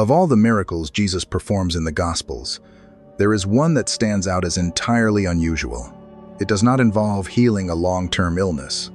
Of all the miracles Jesus performs in the Gospels, there is one that stands out as entirely unusual. It does not involve healing a long-term illness.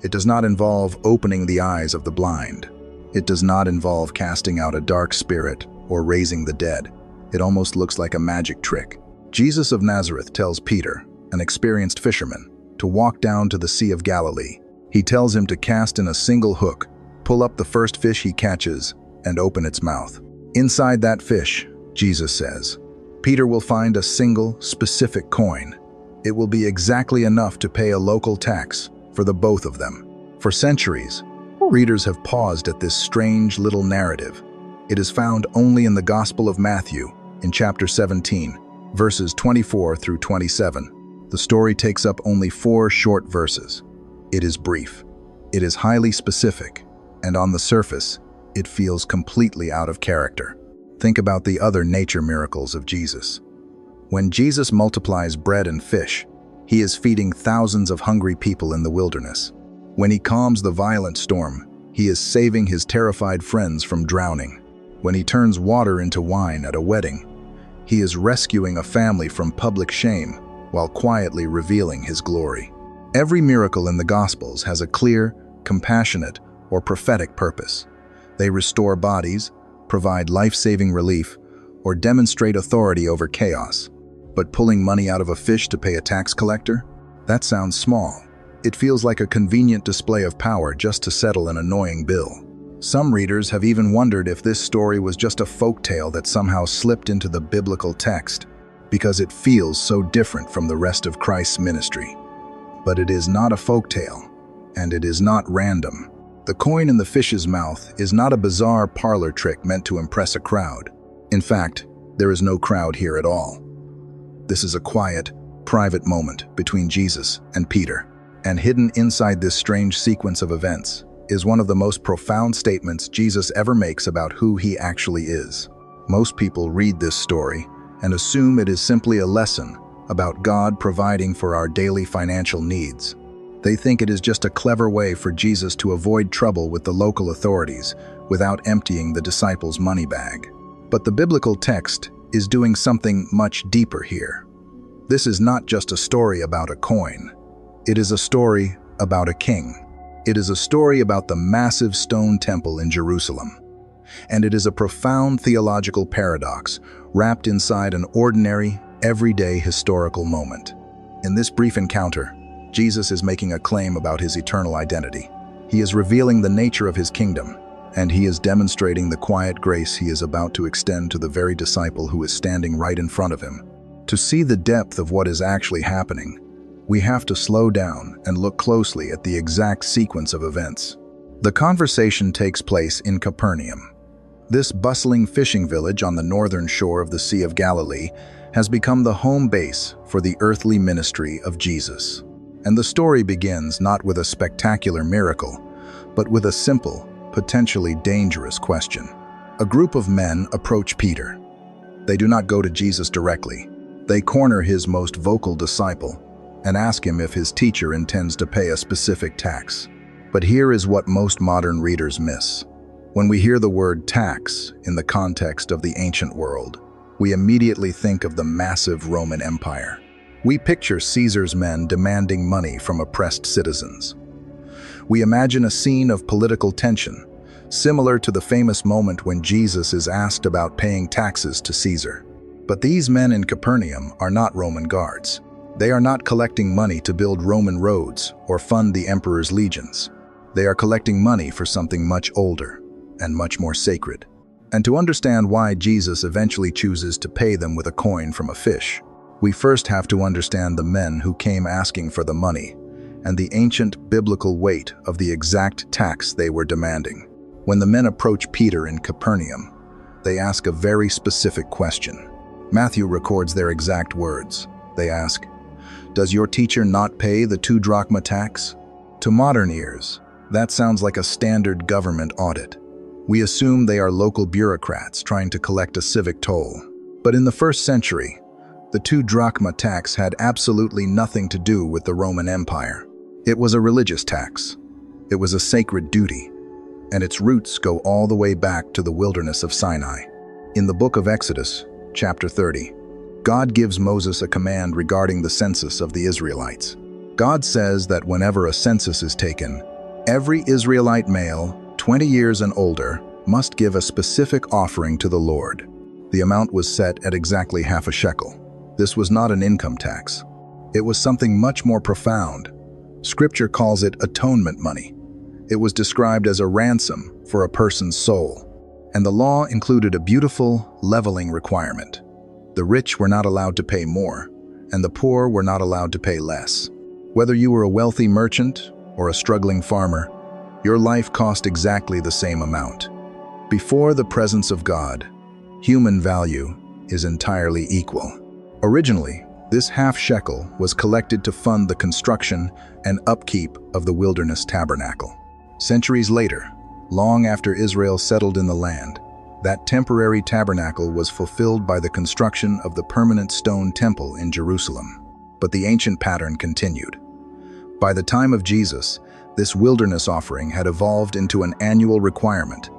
It does not involve opening the eyes of the blind. It does not involve casting out a dark spirit or raising the dead. It almost looks like a magic trick. Jesus of Nazareth tells Peter, an experienced fisherman, to walk down to the Sea of Galilee. He tells him to cast in a single hook, pull up the first fish he catches, and open its mouth. Inside that fish, Jesus says, Peter will find a single, specific coin. It will be exactly enough to pay a local tax for the both of them. For centuries, readers have paused at this strange little narrative. It is found only in the Gospel of Matthew, in chapter 17, verses 24 through 27. The story takes up only 4 short verses. It is brief. It is highly specific, and on the surface, it feels completely out of character. Think about the other nature miracles of Jesus. When Jesus multiplies bread and fish, he is feeding thousands of hungry people in the wilderness. When he calms the violent storm, he is saving his terrified friends from drowning. When he turns water into wine at a wedding, he is rescuing a family from public shame while quietly revealing his glory. Every miracle in the Gospels has a clear, compassionate, or prophetic purpose. They restore bodies, provide life-saving relief, or demonstrate authority over chaos. But pulling money out of a fish to pay a tax collector? That sounds small. It feels like a convenient display of power just to settle an annoying bill. Some readers have even wondered if this story was just a folktale that somehow slipped into the biblical text, because it feels so different from the rest of Christ's ministry. But it is not a folktale, and it is not random. The coin in the fish's mouth is not a bizarre parlor trick meant to impress a crowd. In fact, there is no crowd here at all. This is a quiet, private moment between Jesus and Peter. And hidden inside this strange sequence of events is one of the most profound statements Jesus ever makes about who he actually is. Most people read this story and assume it is simply a lesson about God providing for our daily financial needs. They think it is just a clever way for Jesus to avoid trouble with the local authorities without emptying the disciples' money bag. But the biblical text is doing something much deeper here. This is not just a story about a coin. It is a story about a king. It is a story about the massive stone temple in Jerusalem. And it is a profound theological paradox wrapped inside an ordinary, everyday historical moment. In this brief encounter, Jesus is making a claim about his eternal identity. He is revealing the nature of his kingdom, and he is demonstrating the quiet grace he is about to extend to the very disciple who is standing right in front of him. To see the depth of what is actually happening, we have to slow down and look closely at the exact sequence of events. The conversation takes place in Capernaum. This bustling fishing village on the northern shore of the Sea of Galilee has become the home base for the earthly ministry of Jesus. And the story begins not with a spectacular miracle, but with a simple, potentially dangerous question. A group of men approach Peter. They do not go to Jesus directly. They corner his most vocal disciple and ask him if his teacher intends to pay a specific tax. But here is what most modern readers miss. When we hear the word tax in the context of the ancient world, we immediately think of the massive Roman Empire. We picture Caesar's men demanding money from oppressed citizens. We imagine a scene of political tension, similar to the famous moment when Jesus is asked about paying taxes to Caesar. But these men in Capernaum are not Roman guards. They are not collecting money to build Roman roads or fund the emperor's legions. They are collecting money for something much older and much more sacred. And to understand why Jesus eventually chooses to pay them with a coin from a fish, we first have to understand the men who came asking for the money and the ancient biblical weight of the exact tax they were demanding. When the men approach Peter in Capernaum, they ask a very specific question. Matthew records their exact words. They ask, "Does your teacher not pay the 2 drachma tax?" To modern ears, that sounds like a standard government audit. We assume they are local bureaucrats trying to collect a civic toll. But in the first century, the 2 drachma tax had absolutely nothing to do with the Roman Empire. It was a religious tax. It was a sacred duty. and its roots go all the way back to the wilderness of Sinai. In the book of Exodus, chapter 30, God gives Moses a command regarding the census of the Israelites. God says that whenever a census is taken, every Israelite male, 20 years and older, must give a specific offering to the Lord. The amount was set at exactly half a shekel. This was not an income tax. It was something much more profound. Scripture calls it atonement money. It was described as a ransom for a person's soul. And the law included a beautiful, leveling requirement. The rich were not allowed to pay more, and the poor were not allowed to pay less. Whether you were a wealthy merchant or a struggling farmer, your life cost exactly the same amount. Before the presence of God, human value is entirely equal. Originally, this half shekel was collected to fund the construction and upkeep of the wilderness tabernacle. Centuries later, long after Israel settled in the land, that temporary tabernacle was fulfilled by the construction of the permanent stone temple in Jerusalem. But the ancient pattern continued. By the time of Jesus, this wilderness offering had evolved into an annual requirement.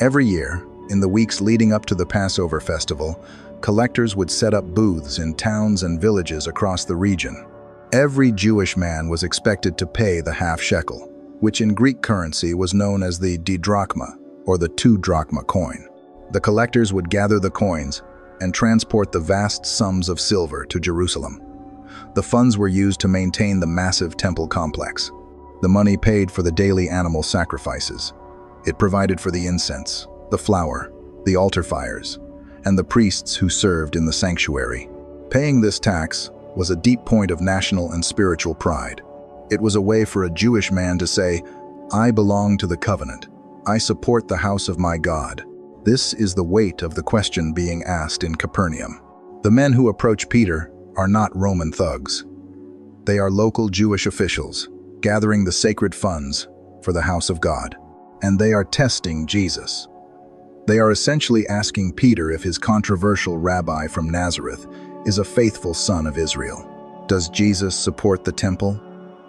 Every year, in the weeks leading up to the Passover festival, collectors would set up booths in towns and villages across the region. Every Jewish man was expected to pay the half shekel, which in Greek currency was known as the didrachma, or the 2-drachma coin. The collectors would gather the coins and transport the vast sums of silver to Jerusalem. The funds were used to maintain the massive temple complex. The money paid for the daily animal sacrifices. It provided for the incense, the flour, the altar fires, and the priests who served in the sanctuary. Paying this tax was a deep point of national and spiritual pride. It was a way for a Jewish man to say, "I belong to the covenant. I support the house of my God." This is the weight of the question being asked in Capernaum. The men who approach Peter are not Roman thugs. They are local Jewish officials, gathering the sacred funds for the house of God. And they are testing Jesus. They are essentially asking Peter if his controversial rabbi from Nazareth is a faithful son of Israel. Does Jesus support the temple?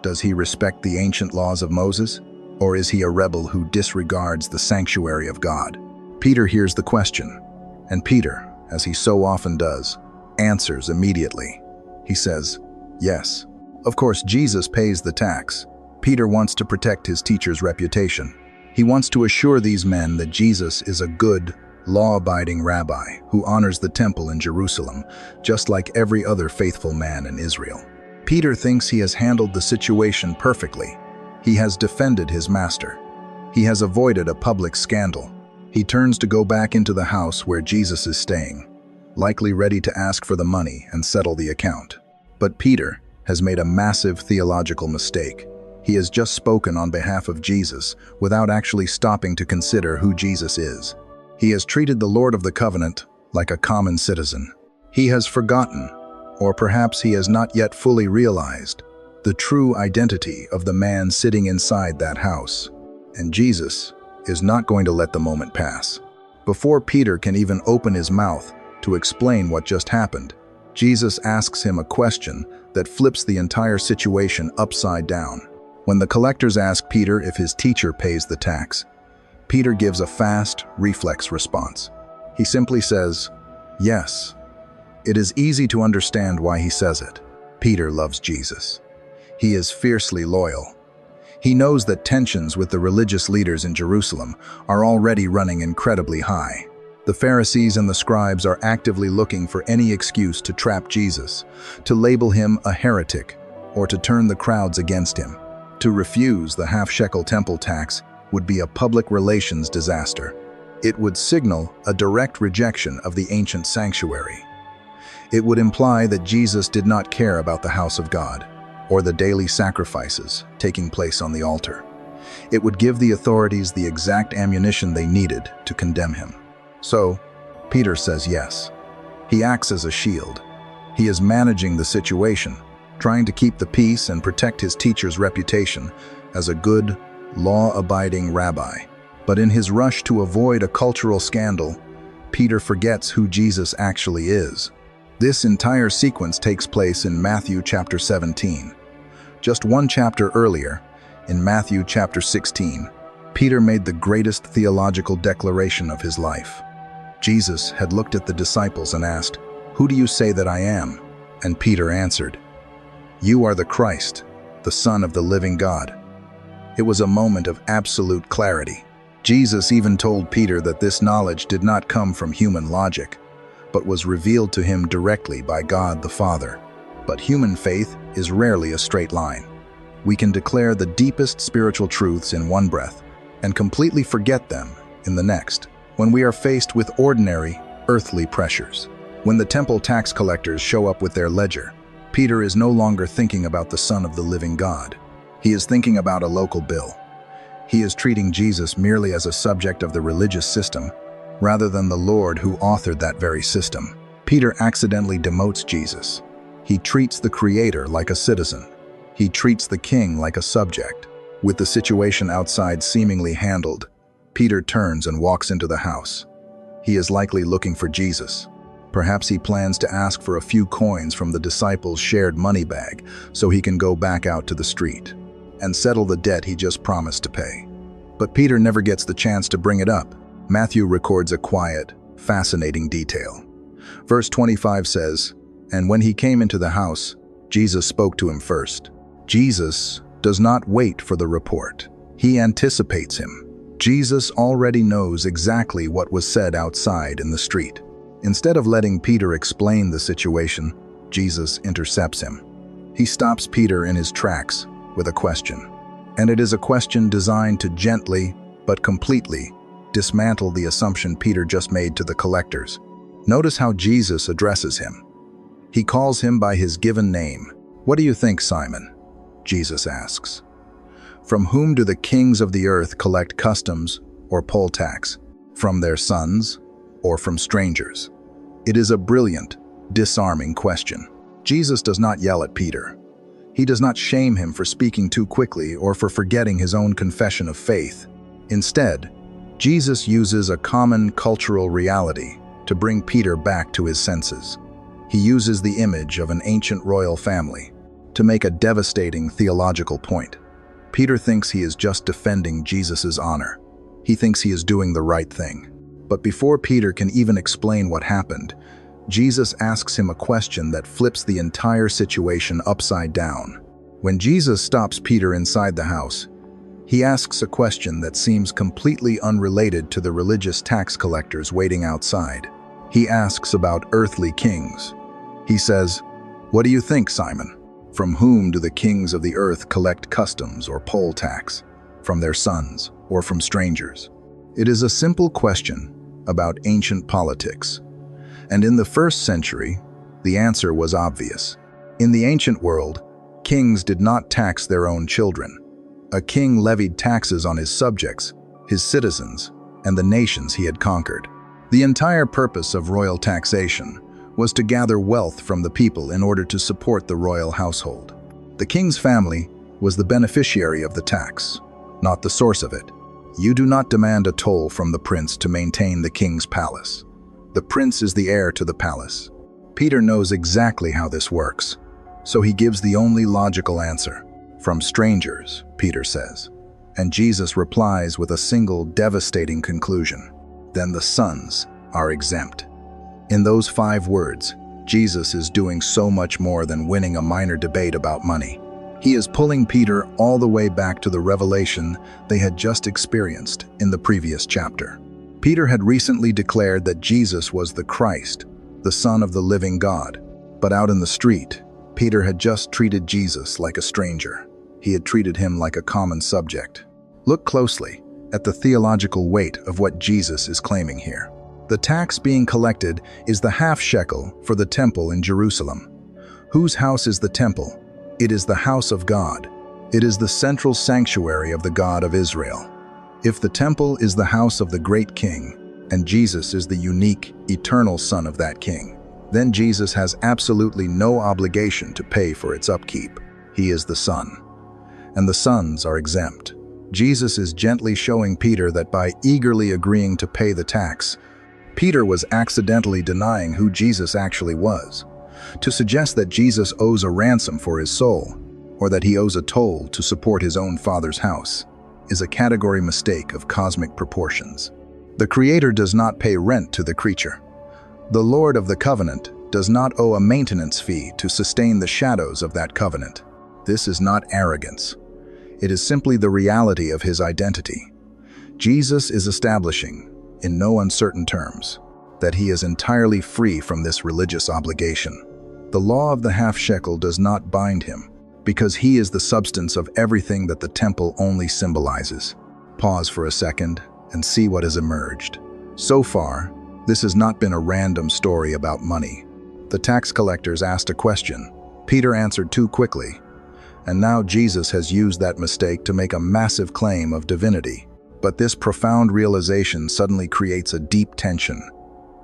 Does he respect the ancient laws of Moses? Or is he a rebel who disregards the sanctuary of God? Peter hears the question, and Peter, as he so often does, answers immediately. He says, yes. Of course, Jesus pays the tax. Peter wants to protect his teacher's reputation. He wants to assure these men that Jesus is a good, law-abiding rabbi who honors the temple in Jerusalem, just like every other faithful man in Israel. Peter thinks he has handled the situation perfectly. He has defended his master. He has avoided a public scandal. He turns to go back into the house where Jesus is staying, likely ready to ask for the money and settle the account. But Peter has made a massive theological mistake. He has just spoken on behalf of Jesus without actually stopping to consider who Jesus is. He has treated the Lord of the covenant like a common citizen. He has forgotten, or perhaps he has not yet fully realized, the true identity of the man sitting inside that house. And Jesus is not going to let the moment pass. Before Peter can even open his mouth to explain what just happened, Jesus asks him a question that flips the entire situation upside down. When the collectors ask Peter if his teacher pays the tax, Peter gives a fast, reflex response. He simply says, yes. It is easy to understand why he says it. Peter loves Jesus. He is fiercely loyal. He knows that tensions with the religious leaders in Jerusalem are already running incredibly high. The Pharisees and the scribes are actively looking for any excuse to trap Jesus, to label him a heretic, or to turn the crowds against him. To refuse the half-shekel temple tax would be a public relations disaster. It would signal a direct rejection of the ancient sanctuary. It would imply that Jesus did not care about the house of God, or the daily sacrifices taking place on the altar. It would give the authorities the exact ammunition they needed to condemn him. So, Peter says yes. He acts as a shield. He is managing the situation, trying to keep the peace and protect his teacher's reputation as a good, law-abiding rabbi. But in his rush to avoid a cultural scandal, Peter forgets who Jesus actually is. This entire sequence takes place in Matthew chapter 17. Just one chapter earlier, in Matthew chapter 16, Peter made the greatest theological declaration of his life. Jesus had looked at the disciples and asked, "Who do you say that I am?" And Peter answered, "You are the Christ, the Son of the living God." It was a moment of absolute clarity. Jesus even told Peter that this knowledge did not come from human logic, but was revealed to him directly by God the Father. But human faith is rarely a straight line. We can declare the deepest spiritual truths in one breath and completely forget them in the next, when we are faced with ordinary, earthly pressures. When the temple tax collectors show up with their ledger, Peter is no longer thinking about the Son of the living God. He is thinking about a local bill. He is treating Jesus merely as a subject of the religious system, rather than the Lord who authored that very system. Peter accidentally demotes Jesus. He treats the Creator like a citizen. He treats the King like a subject. With the situation outside seemingly handled, Peter turns and walks into the house. He is likely looking for Jesus. Perhaps he plans to ask for a few coins from the disciples' shared money bag so he can go back out to the street and settle the debt he just promised to pay. But Peter never gets the chance to bring it up. Matthew records a quiet, fascinating detail. Verse 25 says, "And when he came into the house, Jesus spoke to him first." Jesus does not wait for the report. He anticipates him. Jesus already knows exactly what was said outside in the street. Instead of letting Peter explain the situation, Jesus intercepts him. He stops Peter in his tracks with a question. And it is a question designed to gently, but completely, dismantle the assumption Peter just made to the collectors. Notice how Jesus addresses him. He calls him by his given name. "What do you think, Simon?" Jesus asks. "From whom do the kings of the earth collect customs or poll tax? From their sons or from strangers?" It is a brilliant, disarming question. Jesus does not yell at Peter. He does not shame him for speaking too quickly or for forgetting his own confession of faith. Instead, Jesus uses a common cultural reality to bring Peter back to his senses. He uses the image of an ancient royal family to make a devastating theological point. Peter thinks he is just defending Jesus' honor. He thinks he is doing the right thing. But before Peter can even explain what happened, Jesus asks him a question that flips the entire situation upside down. When Jesus stops Peter inside the house, he asks a question that seems completely unrelated to the religious tax collectors waiting outside. He asks about earthly kings. He says, "What do you think, Simon? From whom do the kings of the earth collect customs or poll tax? From their sons or from strangers?" It is a simple question about ancient politics. And in the first century, the answer was obvious. In the ancient world, kings did not tax their own children. A king levied taxes on his subjects, his citizens, and the nations he had conquered. The entire purpose of royal taxation was to gather wealth from the people in order to support the royal household. The king's family was the beneficiary of the tax, not the source of it. You do not demand a toll from the prince to maintain the king's palace. The prince is the heir to the palace. Peter knows exactly how this works, so he gives the only logical answer. "From strangers," Peter says. And Jesus replies with a single devastating conclusion. "Then the sons are exempt." In those 5 words, Jesus is doing so much more than winning a minor debate about money. He is pulling Peter all the way back to the revelation they had just experienced in the previous chapter. Peter had recently declared that Jesus was the Christ, the Son of the living God. But out in the street, Peter had just treated Jesus like a stranger. He had treated him like a common subject. Look closely at the theological weight of what Jesus is claiming here. The tax being collected is the half-shekel for the temple in Jerusalem. Whose house is the temple? It is the house of God. It is the central sanctuary of the God of Israel. If the temple is the house of the great king, and Jesus is the unique, eternal Son of that king, then Jesus has absolutely no obligation to pay for its upkeep. He is the Son, and the sons are exempt. Jesus is gently showing Peter that by eagerly agreeing to pay the tax, Peter was accidentally denying who Jesus actually was. To suggest that Jesus owes a ransom for his soul, or that he owes a toll to support his own Father's house, is a category mistake of cosmic proportions. The Creator does not pay rent to the creature. The Lord of the covenant does not owe a maintenance fee to sustain the shadows of that covenant. This is not arrogance. It is simply the reality of his identity. Jesus is establishing, in no uncertain terms, that he is entirely free from this religious obligation. The law of the half-shekel does not bind him, because he is the substance of everything that the temple only symbolizes. Pause for a second and see what has emerged. So far, this has not been a random story about money. The tax collectors asked a question. Peter answered too quickly. And now Jesus has used that mistake to make a massive claim of divinity. But this profound realization suddenly creates a deep tension.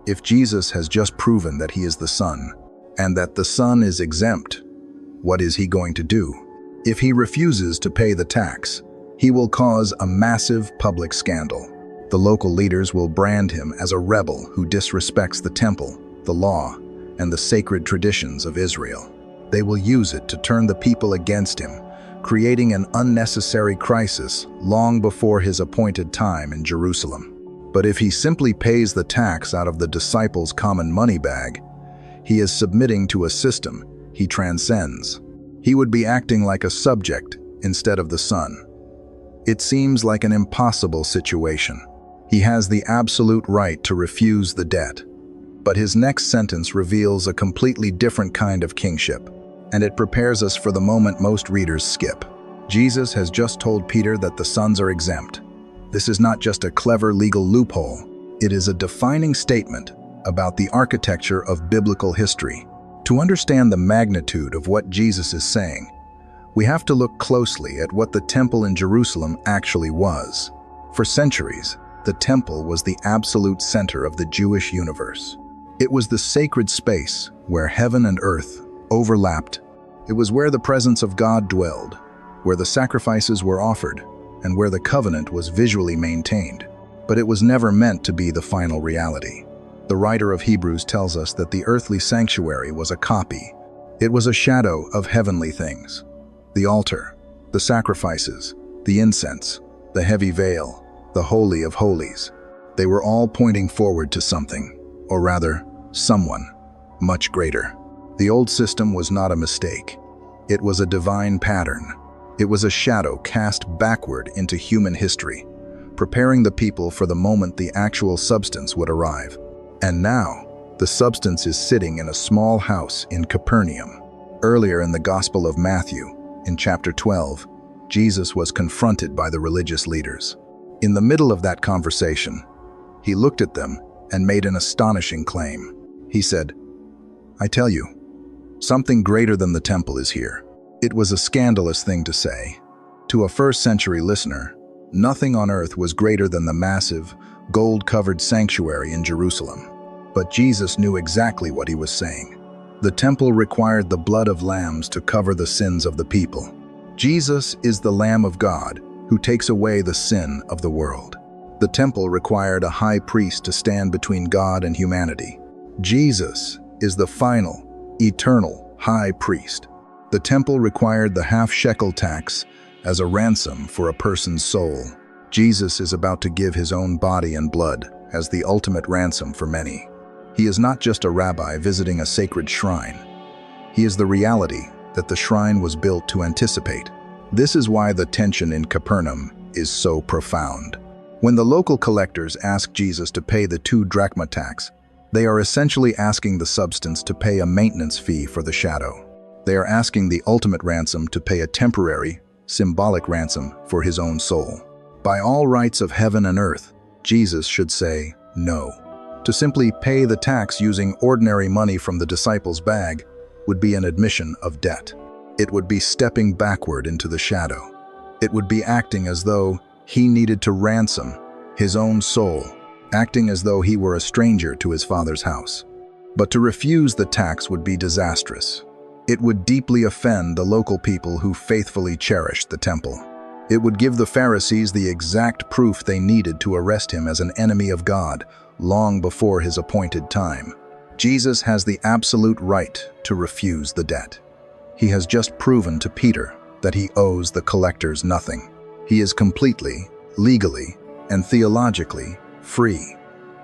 If Jesus has just proven that he is the Son, and that the Son is exempt, what is he going to do? If he refuses to pay the tax, he will cause a massive public scandal. The local leaders will brand him as a rebel who disrespects the temple, the law, and the sacred traditions of Israel. They will use it to turn the people against him, creating an unnecessary crisis long before his appointed time in Jerusalem. But if he simply pays the tax out of the disciples' common money bag, he is submitting to a system he transcends. He would be acting like a subject instead of the Son. It seems like an impossible situation. He has the absolute right to refuse the debt. But his next sentence reveals a completely different kind of kingship, and it prepares us for the moment most readers skip. Jesus has just told Peter that the sons are exempt. This is not just a clever legal loophole. It is a defining statement about the architecture of biblical history. To understand the magnitude of what Jesus is saying, we have to look closely at what the temple in Jerusalem actually was. For centuries, the temple was the absolute center of the Jewish universe. It was the sacred space where heaven and earth overlapped. It was where the presence of God dwelled, where the sacrifices were offered, and where the covenant was visually maintained. But it was never meant to be the final reality. The writer of Hebrews tells us that the earthly sanctuary was a copy. It was a shadow of heavenly things. The altar, the sacrifices, the incense, the heavy veil, the Holy of Holies. They were all pointing forward to something, or rather, someone, much greater. The old system was not a mistake. It was a divine pattern. It was a shadow cast backward into human history, preparing the people for the moment the actual substance would arrive. And now, the substance is sitting in a small house in Capernaum. Earlier in the Gospel of Matthew, in chapter 12, Jesus was confronted by the religious leaders. In the middle of that conversation, he looked at them and made an astonishing claim. He said, "I tell you, something greater than the temple is here." It was a scandalous thing to say. To a first-century listener, nothing on earth was greater than the massive, gold-covered sanctuary in Jerusalem. But Jesus knew exactly what he was saying. The temple required the blood of lambs to cover the sins of the people. Jesus is the Lamb of God who takes away the sin of the world. The temple required a high priest to stand between God and humanity. Jesus is the final, eternal high priest. The temple required the half-shekel tax as a ransom for a person's soul. Jesus is about to give his own body and blood as the ultimate ransom for many. He is not just a rabbi visiting a sacred shrine. He is the reality that the shrine was built to anticipate. This is why the tension in Capernaum is so profound. When the local collectors ask Jesus to pay the 2 drachma tax, they are essentially asking the substance to pay a maintenance fee for the shadow. They are asking the ultimate ransom to pay a temporary, symbolic ransom for his own soul. By all rights of heaven and earth, Jesus should say no. To simply pay the tax using ordinary money from the disciples' bag would be an admission of debt. It would be stepping backward into the shadow. It would be acting as though he needed to ransom his own soul, acting as though he were a stranger to his Father's house. But to refuse the tax would be disastrous. It would deeply offend the local people who faithfully cherished the temple. It would give the Pharisees the exact proof they needed to arrest him as an enemy of God long before his appointed time. Jesus has the absolute right to refuse the debt. He has just proven to Peter that he owes the collectors nothing. He is completely, legally, and theologically free.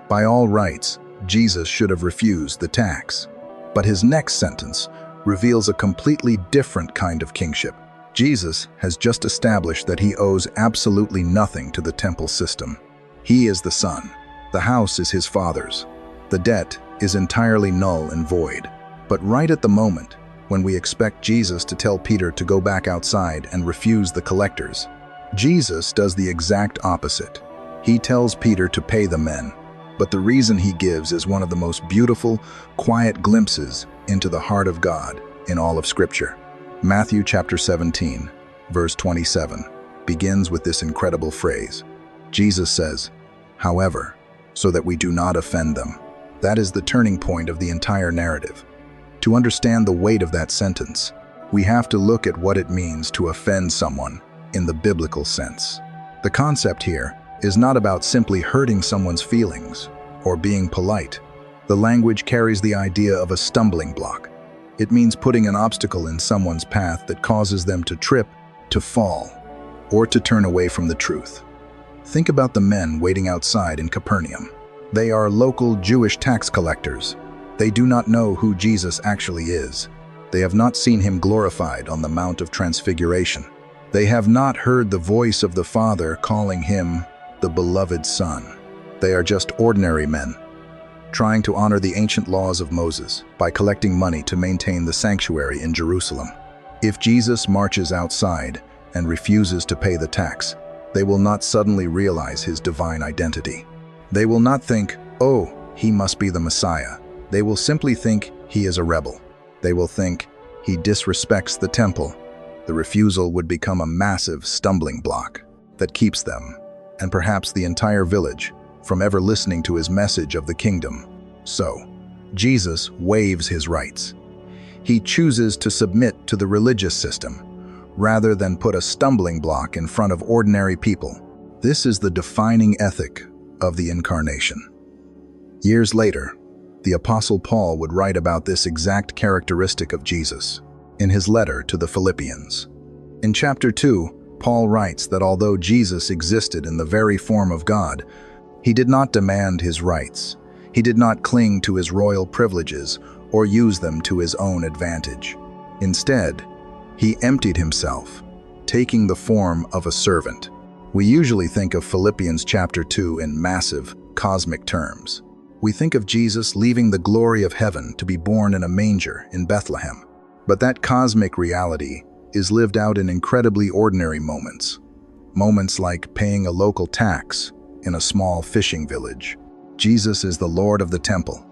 By all rights, Jesus should have refused the tax. But his next sentence reveals a completely different kind of kingship. Jesus has just established that he owes absolutely nothing to the temple system. He is the Son. The house is his Father's. The debt is entirely null and void. But right at the moment, when we expect Jesus to tell Peter to go back outside and refuse the collectors, Jesus does the exact opposite. He tells Peter to pay the men. But the reason he gives is one of the most beautiful, quiet glimpses into the heart of God in all of Scripture. Matthew chapter 17, verse 27, begins with this incredible phrase. Jesus says, "However, so that we do not offend them." That is the turning point of the entire narrative. To understand the weight of that sentence, we have to look at what it means to offend someone in the biblical sense. The concept here is not about simply hurting someone's feelings or being polite. The language carries the idea of a stumbling block. It means putting an obstacle in someone's path that causes them to trip, to fall, or to turn away from the truth. Think about the men waiting outside in Capernaum. They are local Jewish tax collectors. They do not know who Jesus actually is. They have not seen him glorified on the Mount of Transfiguration. They have not heard the voice of the Father calling him the beloved Son. They are just ordinary men, trying to honor the ancient laws of Moses by collecting money to maintain the sanctuary in Jerusalem. If Jesus marches outside and refuses to pay the tax, they will not suddenly realize his divine identity. They will not think, "Oh, he must be the Messiah." They will simply think he is a rebel. They will think he disrespects the temple. The refusal would become a massive stumbling block that keeps them, and perhaps the entire village, from ever listening to his message of the kingdom. So, Jesus waives his rights. He chooses to submit to the religious system, rather than put a stumbling block in front of ordinary people. This is the defining ethic of the Incarnation. Years later, the Apostle Paul would write about this exact characteristic of Jesus in his letter to the Philippians. In chapter 2, Paul writes that although Jesus existed in the very form of God, he did not demand his rights. He did not cling to his royal privileges or use them to his own advantage. Instead, he emptied himself, taking the form of a servant. We usually think of Philippians chapter 2 in massive, cosmic terms. We think of Jesus leaving the glory of heaven to be born in a manger in Bethlehem. But that cosmic reality is lived out in incredibly ordinary moments. Moments like paying a local tax in a small fishing village. Jesus is the Lord of the temple.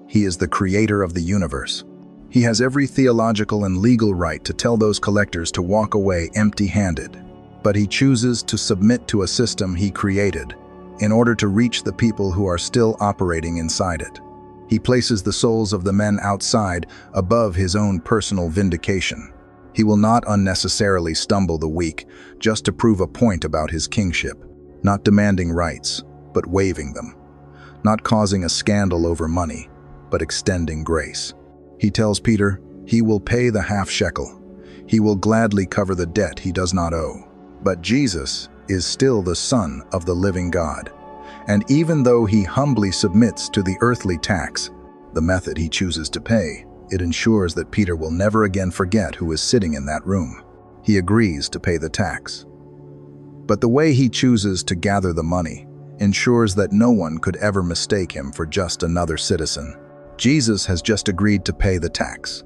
He is the creator of the universe. He has every theological and legal right to tell those collectors to walk away empty-handed. But he chooses to submit to a system he created in order to reach the people who are still operating inside it. He places the souls of the men outside above his own personal vindication. He will not unnecessarily stumble the weak just to prove a point about his kingship, not demanding rights, but waiving them, not causing a scandal over money, but extending grace. He tells Peter he will pay the half-shekel. He will gladly cover the debt he does not owe. But Jesus is still the Son of the living God. And even though he humbly submits to the earthly tax, the method he chooses to pay, it ensures that Peter will never again forget who is sitting in that room. He agrees to pay the tax. But the way he chooses to gather the money ensures that no one could ever mistake him for just another citizen. Jesus has just agreed to pay the tax.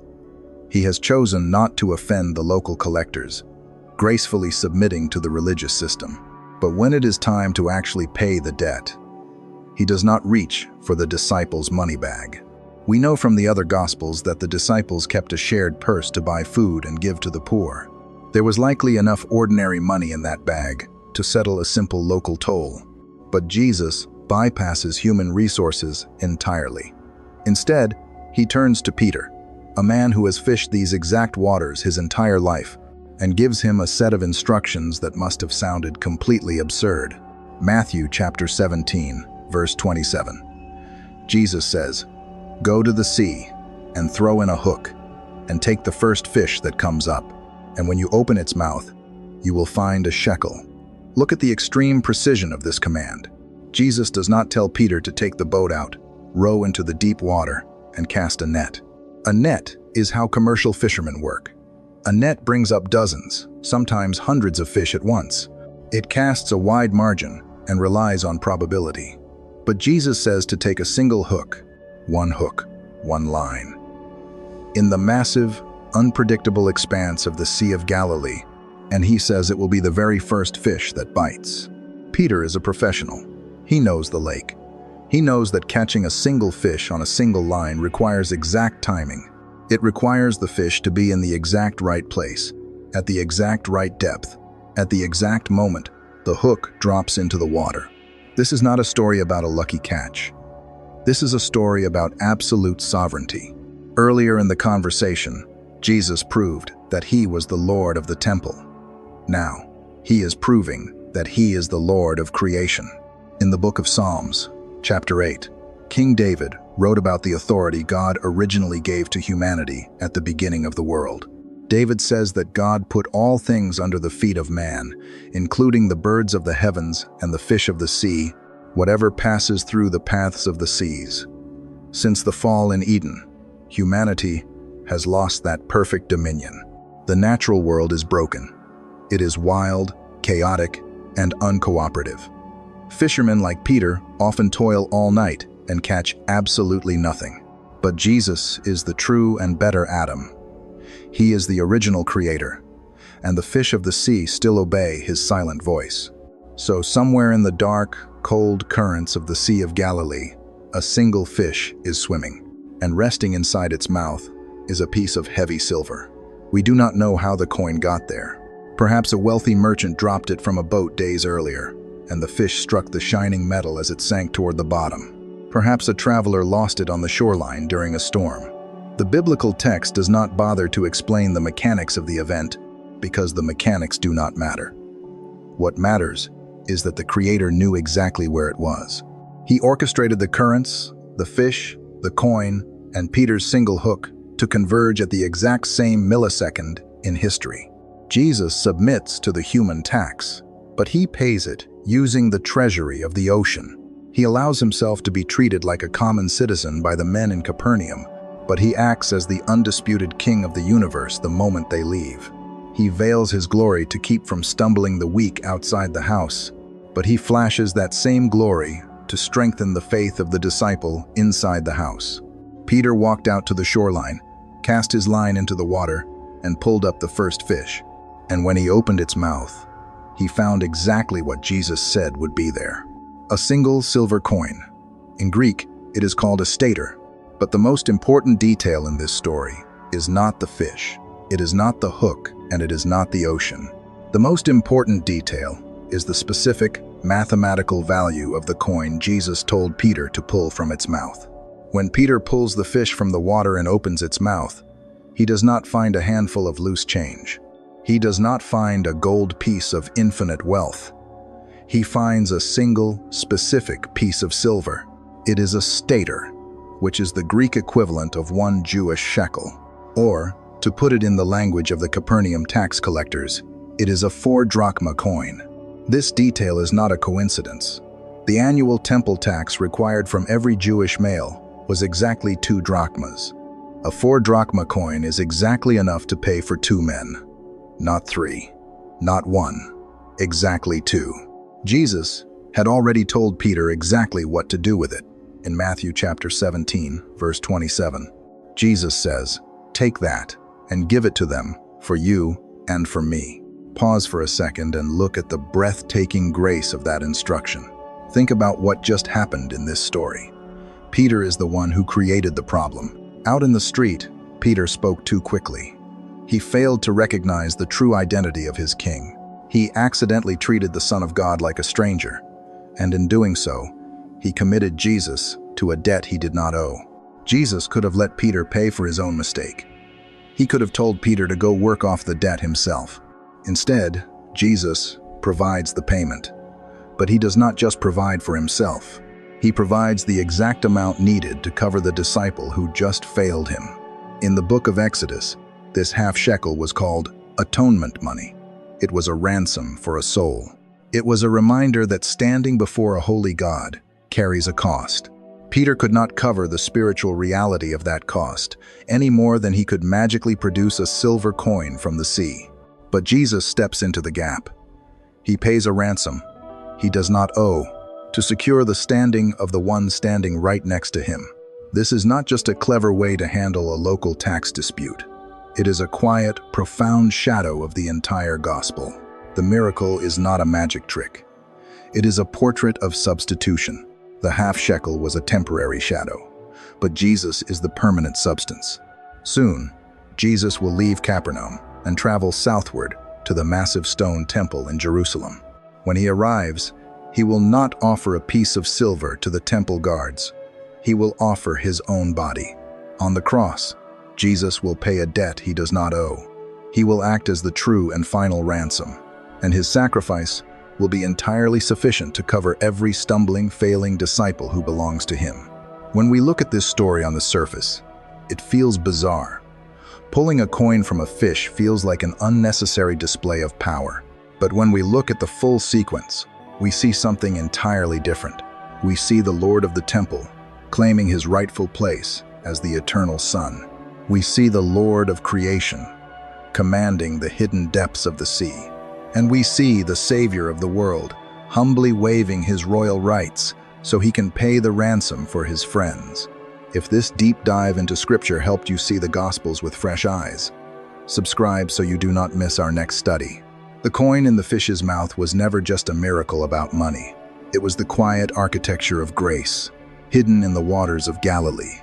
He has chosen not to offend the local collectors, gracefully submitting to the religious system. But when it is time to actually pay the debt, he does not reach for the disciples' money bag. We know from the other Gospels that the disciples kept a shared purse to buy food and give to the poor. There was likely enough ordinary money in that bag to settle a simple local toll. But Jesus bypasses human resources entirely. Instead, he turns to Peter, a man who has fished these exact waters his entire life, and gives him a set of instructions that must have sounded completely absurd. Matthew chapter 17, verse 27. Jesus says, "Go to the sea and throw in a hook and take the first fish that comes up, and when you open its mouth, you will find a shekel." Look at the extreme precision of this command. Jesus does not tell Peter to take the boat out, row into the deep water, and cast a net. A net is how commercial fishermen work. A net brings up dozens, sometimes hundreds of fish at once. It casts a wide margin and relies on probability. But Jesus says to take a single hook, one line. In the massive, unpredictable expanse of the Sea of Galilee, and he says it will be the very first fish that bites. Peter is a professional. He knows the lake. He knows that catching a single fish on a single line requires exact timing. It requires the fish to be in the exact right place, at the exact right depth, at the exact moment the hook drops into the water. This is not a story about a lucky catch. This is a story about absolute sovereignty. Earlier in the conversation, Jesus proved that he was the Lord of the temple. Now, he is proving that he is the Lord of creation. In the book of Psalms, chapter 8, King David wrote about the authority God originally gave to humanity at the beginning of the world. David says that God put all things under the feet of man, including the birds of the heavens and the fish of the sea, whatever passes through the paths of the seas. Since the fall in Eden, humanity has lost that perfect dominion. The natural world is broken. It is wild, chaotic, and uncooperative. Fishermen like Peter often toil all night and catch absolutely nothing. But Jesus is the true and better Adam. He is the original creator, and the fish of the sea still obey his silent voice. So somewhere in the dark, cold currents of the Sea of Galilee, a single fish is swimming, and resting inside its mouth is a piece of heavy silver. We do not know how the coin got there. Perhaps a wealthy merchant dropped it from a boat days earlier, and the fish struck the shining metal as it sank toward the bottom. Perhaps a traveler lost it on the shoreline during a storm. The biblical text does not bother to explain the mechanics of the event because the mechanics do not matter. What matters is that the Creator knew exactly where it was. He orchestrated the currents, the fish, the coin, and Peter's single hook to converge at the exact same millisecond in history. Jesus submits to the human tax, but he pays it using the treasury of the ocean. He allows himself to be treated like a common citizen by the men in Capernaum, but he acts as the undisputed king of the universe the moment they leave. He veils his glory to keep from stumbling the weak outside the house, but he flashes that same glory to strengthen the faith of the disciple inside the house. Peter walked out to the shoreline, cast his line into the water, and pulled up the first fish. And when he opened its mouth, he found exactly what Jesus said would be there: a single silver coin. In Greek, it is called a stater. But the most important detail in this story is not the fish, it is not the hook, and it is not the ocean. The most important detail is the specific mathematical value of the coin Jesus told Peter to pull from its mouth. When Peter pulls the fish from the water and opens its mouth, he does not find a handful of loose change. He does not find a gold piece of infinite wealth. He finds a single, specific piece of silver. It is a stater, which is the Greek equivalent of 1 Jewish shekel. Or, to put it in the language of the Capernaum tax collectors, it is a 4 drachma coin. This detail is not a coincidence. The annual temple tax required from every Jewish male was exactly 2 drachmas. A 4 drachma coin is exactly enough to pay for 2 men. Not 3, not 1, exactly 2. Jesus had already told Peter exactly what to do with it. In Matthew chapter 17, verse 27, Jesus says, "Take that and give it to them for you and for me." Pause for a second and look at the breathtaking grace of that instruction. Think about what just happened in this story. Peter is the one who created the problem. Out in the street, Peter spoke too quickly. He failed to recognize the true identity of his king. He accidentally treated the Son of God like a stranger, and in doing so, he committed Jesus to a debt he did not owe. Jesus could have let Peter pay for his own mistake. He could have told Peter to go work off the debt himself. Instead, Jesus provides the payment. But he does not just provide for himself. He provides the exact amount needed to cover the disciple who just failed him. In the book of Exodus, this half-shekel was called atonement money. It was a ransom for a soul. It was a reminder that standing before a holy God carries a cost. Peter could not cover the spiritual reality of that cost, any more than he could magically produce a silver coin from the sea. But Jesus steps into the gap. He pays a ransom he does not owe to secure the standing of the one standing right next to him. This is not just a clever way to handle a local tax dispute. It is a quiet, profound shadow of the entire gospel. The miracle is not a magic trick. It is a portrait of substitution. The half-shekel was a temporary shadow, but Jesus is the permanent substance. Soon, Jesus will leave Capernaum and travel southward to the massive stone temple in Jerusalem. When he arrives, he will not offer a piece of silver to the temple guards. He will offer his own body. On the cross, Jesus will pay a debt he does not owe. He will act as the true and final ransom, and his sacrifice will be entirely sufficient to cover every stumbling, failing disciple who belongs to him. When we look at this story on the surface, it feels bizarre. Pulling a coin from a fish feels like an unnecessary display of power. But when we look at the full sequence, we see something entirely different. We see the Lord of the temple claiming his rightful place as the eternal Son. We see the Lord of creation commanding the hidden depths of the sea. And we see the Savior of the world humbly waiving his royal rights so he can pay the ransom for his friends. If this deep dive into Scripture helped you see the Gospels with fresh eyes, subscribe so you do not miss our next study. The coin in the fish's mouth was never just a miracle about money. It was the quiet architecture of grace, hidden in the waters of Galilee.